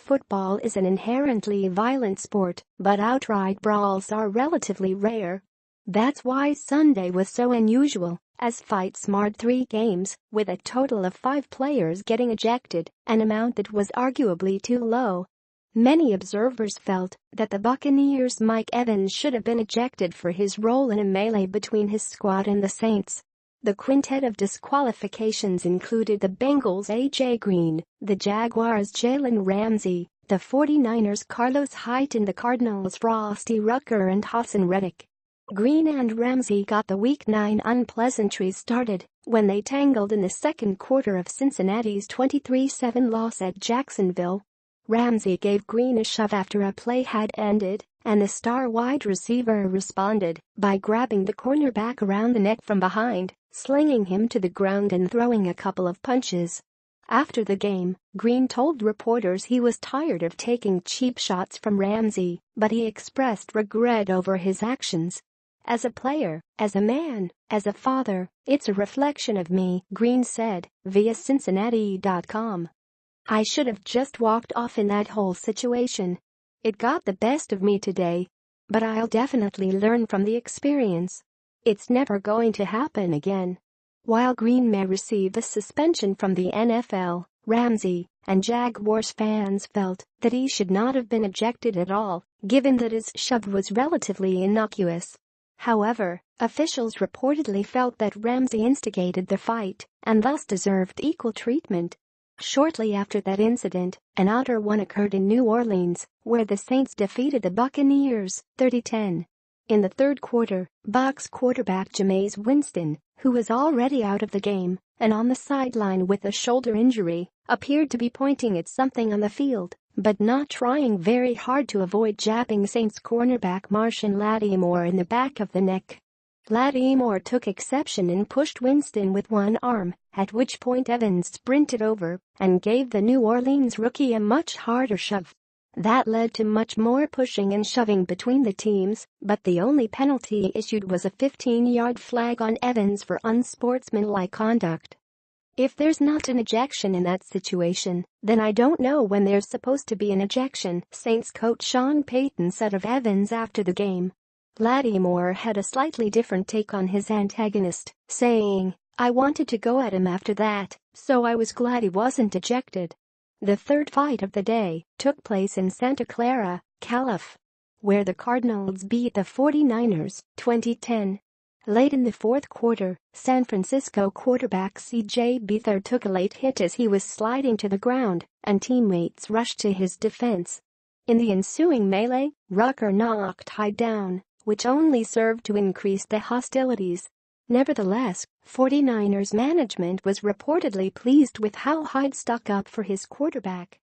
football is an inherently violent sport, but outright brawls are relatively rare. That's why Sunday was so unusual, as fights marred 3 games, with a total of 5 players getting ejected, an amount that was arguably too low. Many observers felt that the Buccaneers' Mike Evans should have been ejected for his role in a melee between his squad and the Saints. The quintet of disqualifications included the Bengals' A.J. Green, the Jaguars' Jalen Ramsey, the 49ers' Carlos Hyde and the Cardinals' Frosty Rucker and Hassan Reddick. Green and Ramsey got the Week 9 unpleasantries started when they tangled in the second quarter of Cincinnati's 23-7 loss at Jacksonville. Ramsey gave Green a shove after a play had ended, and the star wide receiver responded by grabbing the cornerback around the neck from behind, slinging him to the ground and throwing a couple of punches. After the game, Green told reporters he was tired of taking cheap shots from Ramsey, but he expressed regret over his actions. "As a player, as a man, as a father, it's a reflection of me," Green said, via Cincinnati.com. "I should have just walked off in that whole situation. It got the best of me today. But I'll definitely learn from the experience. It's never going to happen again." While Green may receive a suspension from the NFL, Ramsey and Jaguars fans felt that he should not have been ejected at all, given that his shove was relatively innocuous. However, officials reportedly felt that Ramsey instigated the fight and thus deserved equal treatment. Shortly after that incident, another one occurred in New Orleans, where the Saints defeated the Buccaneers 30-10. In the third quarter, Bucs quarterback Jameis Winston, who was already out of the game and on the sideline with a shoulder injury, appeared to be pointing at something on the field, but not trying very hard to avoid jabbing Saints cornerback Marshawn Lattimore in the back of the neck. Lattimore took exception and pushed Winston with one arm, at which point Evans sprinted over and gave the New Orleans rookie a much harder shove. That led to much more pushing and shoving between the teams, but the only penalty issued was a 15-yard flag on Evans for unsportsmanlike conduct. "If there's not an ejection in that situation, then I don't know when there's supposed to be an ejection," Saints coach Sean Payton said of Evans after the game. Lattimore had a slightly different take on his antagonist, saying, "I wanted to go at him after that, so I was glad he wasn't ejected." The third fight of the day took place in Santa Clara, Calif., where the Cardinals beat the 49ers 20-10. Late in the fourth quarter, San Francisco quarterback C.J. Beathard took a late hit as he was sliding to the ground, and teammates rushed to his defense. In the ensuing melee, Rucker knocked Hyde down, which only served to increase the hostilities. Nevertheless, 49ers management was reportedly pleased with how Hyde stuck up for his quarterback.